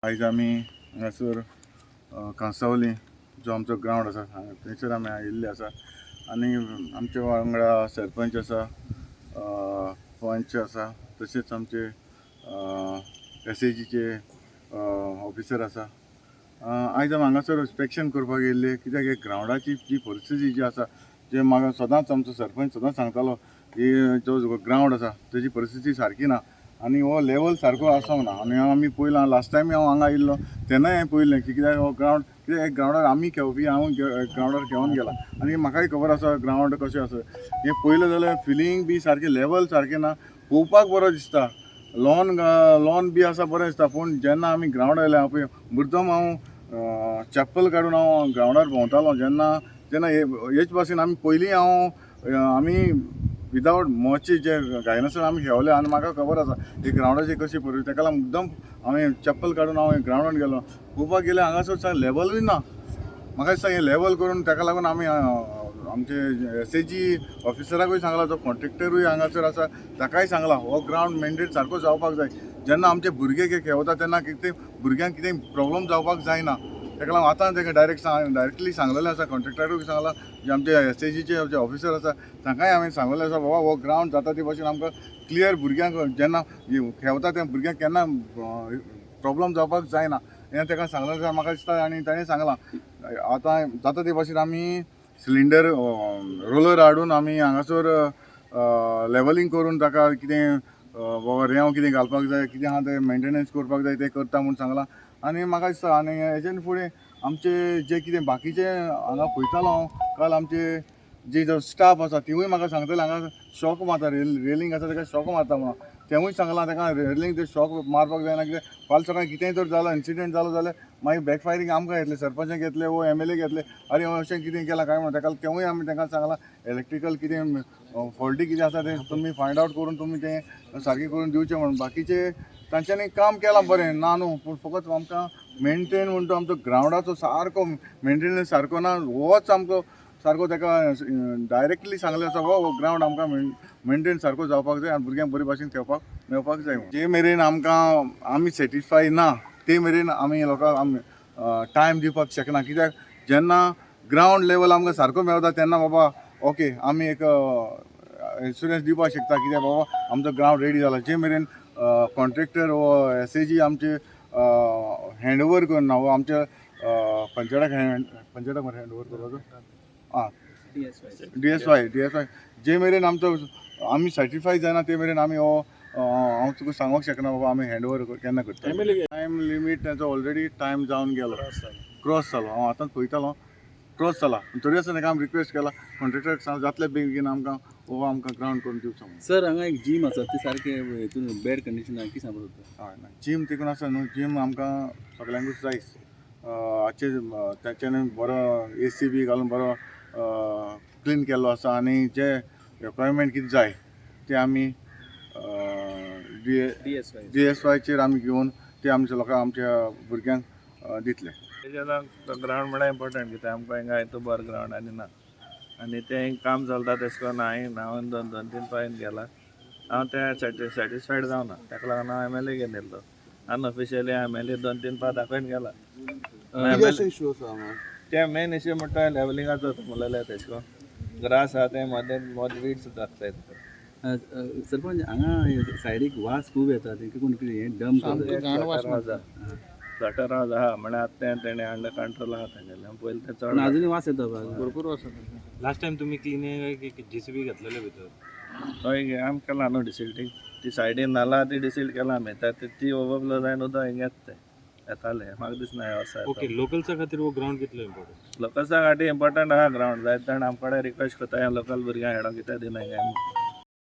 आयज आमी हांगासर कांसावली जो आमचो ग्राउंड आसा थंयसर आमी आयिल्ले आसा आनी आमचे वांगडा सरपंच आसा, पंच आसा, तशेंच आमचे SAGचे ऑफिसर आसा. आयज आमी हांगासर इन्स्पेक्शन करपाक येयल्ले कित्याक हे ग्राउंडाची जी परिस्थिती जी आसा जे म्हाका सदांच आमचो सरपंच सदांच सांगतालो की जो ग्राउंड आसा तेजी परिस्थिती सारकी ना आनी हो लेवल सारको आसोंक ना. आनी आमी पयलां लास्ट टायम हांव हांगा आयिल्लो तेन्नाय हांवें पयलें की कित्याक हो ग्राउंड कित्याक ग्राउंडार आमी खेळपी हांव ग्राउंडार खेळोन गेला आनी म्हाकाय खबर आसा ग्राउंड कशें आसा. हें पयलें जाल्यार फिलींग बी सारकें लेवल सारकें ना, पळोवपाक बरो दिसता, लॉन बी आसा बरें दिसता, पूण जेन्ना आमी ग्राउंड आयले पळय मुद्दम हांव चप्पल काडून हांव ग्राउंडार भोंवतालो जेन्ना हेच भाशेन आमी पयलीं आमी विदावट मॉची जे घायनासतना आमी खेळले आनी म्हाका खबर आसा ही ग्राउंडाची कशी परिस्थिती. तेका लागून मुद्दम हांवें चप्पल काडून हांव ग्राउंडार गेलो पळोवपाक गेले हांगासर लेवलूय ना. म्हाका दिसता हें लेवल करून तेका लागून आमी आमचे SAG ऑफिसराकूय सांगला, तो कॉन्ट्रॅक्टरूय हांगासर आसा ताकाय सांगला हो ग्राउंड मेंटेन सारको जावपाक जाय. जेन्ना आमचे भुरगे खेळटा तेन्ना कितें भुरग्यांक कितें प्रॉब्लम जावपाक जायना. तेका लागून आतां ताका डायरेक्टली सांगलेलें आसा, कॉन्ट्रॅक्टरूय सांगला, जे आमचे SAGचे जे ऑफिसर आसा तांकांय हांवें सांगलेलें आसा बाबा हो ग्राउंड जाता ते भाशेन आमकां क्लियर भुरग्यांक जेन्ना खेळटा त्या भुरग्यांक केन्ना प्रॉब्लम जावपाक जायना हें ताका सांगलेलें आसा म्हाका दिसता. आनी ताणें सांगलां आतां जाता ते भाशेन आमी सिलिंडर रोलर हाडून आमी हांगासर लेवलिंग करून ताका कितें बाबा रेंव कितें घालपाक जाय, कितें आहा तें मेंटेनन्स करपाक जाय तें करता म्हूण सांगलां. आनी म्हाका दिसता आनी हेजेन फुडें आमचे जे कितें बाकीचे हांगा पळयतालो हांव काल आमचे जे जो स्टाफ आसा तिवूय म्हाका सांगतले हांगा शॉक मारता, रेलिंग आसा ताका शॉक मारता म्हणून तेवूय सांगलां ताका रेलिंग ते शॉक मारपाक जायना. कित्याक फाल्यां सकाळीं कितेंय तर जालो इन्सिडेंट जालो जाल्यार मागीर बॅकफायरींग आमकां येतलें, सरपंचाक येतलें वो MLA घेतले अरे अशें कितें केलां काय म्हणून. ताका तेवूय आमी तांकां सांगलां इलेक्ट्रिकल कितें फॉल्टी कितें आसा तें तुमी फायंड आवट करून तुमी तें सारकें करून दिवचें म्हणून. बाकीचे तांच्यांनी काम केलां बरें ना न्हू, पूण फकत आमकां मेंटेन म्हणटा आमचो ग्राउंडाचो सारको मेंटेनन्स सारको ना होच आमकां सारको ताका डायरेक्टली सांगलें आसा हो ग्राउंड आमकां मेंटेन सारको जावपाक जाय आनी भुरग्यांक बरे भाशेन खेळपाक मेळपाक जाय. जे मेरेन आमी सॅटिस्फाय ना ते मेरेन आमी लोकांक टायम दिवपाक शकना. कित्याक जेन्ना ग्राउंड लेवल आमकां सारको मेळटा तेन्ना बाबा ओके आमी एक इन्शुरन्स दिवपाक शकता कित्याक बाबा आमचो ग्राउंड रेडी जाला. जे मेरेन कॉन्ट्रॅक्टर वो SAG आमचे हँडओवर करना वो आमच्या पंचायताक हँडओवर करपाचो DSY जे मेरेन आमी सॅटिस्फाय जायना ते मेरेन आमी हो हांव तुका सांगूंक शकना बाबा आमी हँडओवर केन्ना करता. टायम लिमीट ताचो ऑलरेडी टायम जावन गेलो, क्रॉस जालो. हांव आतांच पळयतालो क्रॉस जाला, तरी आसतना ताका आमी रिक्वेस्ट केला कॉन्ट्रॅक्टराक सांग जातले बेगीन आमकां ग्राउंड करून दिवचो म्हणून. सर हांगा एक जीम आसा ती सारके हितून बॅड कंडिशन की सांगता हय ना जीम तिकून आसा न्हू, जीम आमकां सगळ्यांकूच जायच. तांच्यानी बरो AC बी घालून बरो क्लीन केल्लो आसा आनी जे रिक्वायरमेंट कितें जाय ते आमी DSYचेर आमी घेवन ते आमच्या लोकांक आमच्या भुरग्यांक दितले. ग्राउंड म्हळ्यार इम्पॉर्टंट कित्याक आमकां हिंगा तो बरो ग्राउंड आनी ना आनी तें काम चलता तेश कोन्न हांवें दोन तीन फायन गेला. हांव त्या सॅटिस्फायड जावना, ताका लागून हांव MLA घेवन येयलो. अनऑफिशियली MLA 2-3 फावट दाखोवन गेला. ते मेन इश्यू म्हणटा लेवलिंगाचो म्हणलें तेश कोन्न ग्रास आहा तें मोद वीड्स जाता. सरपंच हांगा सायडीक वास खूब येता तेंका कोण कितें हें डंप गटर आहा म्हळ्यार आतां तेणें अंडर कंट्रोल आहा तेंगेलें पयलीं तें चड अजूनय वास येता भरपूर वास येता. लास्ट टाइम तुम्ही क्लिनिंग JCB घातलेले भितर हय आमी केला न्हू डिसिल्टींग ती सायडीन नाला ती डिसिल्ट केला आमी ती ओवरफ्लो जायन उदक हिंग येतालें. म्हाका दिसना हे वर्सा ओके लोकल्सा खातीर वो ग्राउंड कितलो इम्पॉर्टंट लोकल्सा खातीर इम्पॉर्टंट आहा ग्राउंड जायत जाण आमचे कडेन रिक्वेस्ट करता लोकल भुरग्यांक खेळोंक कित्याक दिना हिंगा